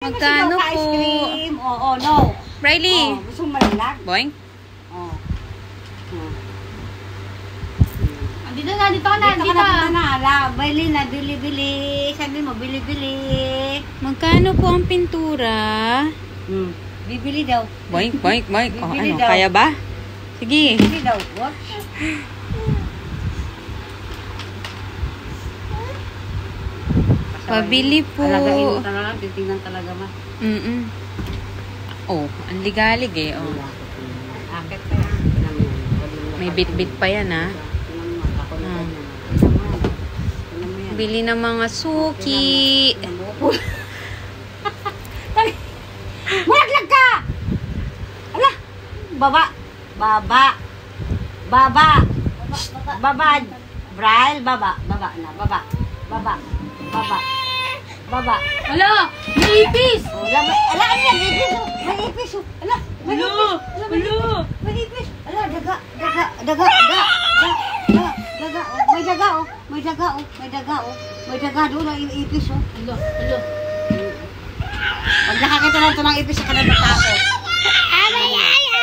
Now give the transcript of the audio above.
Magkano po? Ice cream. Oo, no. Riley. Gusto mo malalag? Boing? Oo. Dito na, dito ka na, Dito dito. ka na. Ala, bili na, bili-bili. Sabi mo, bili-bili. Magkano po ang pintura? Bibili daw. Boing, boing, boing. Oh, Bibili ano, daw. kaya ba? Sige. Bibili daw. What? Pabili po. Alagain mo talaga, titingnan talaga ma. Oh, ang ligalig eh. Oh. Akit pa yan. May bit-bit pa yan ah. Bili ng mga suki. Malaglag ka! Ala! Baba! Baba! Baba! Baba! Braille, baba! Baba na, baba! Baba! Baba! Baba! Hala! May ipis! Ala, ano yan? Ipis oh! May ipis oh! Ala! May ipis! May ipis! Ala, daga! Daga! Daga! Daga! Daga! May daga oh! May daga oh! May daga oh! May daga doon ang ipis oh! Hala! Hala! Pag nakakita lang ito ng ipis sa kanang tao.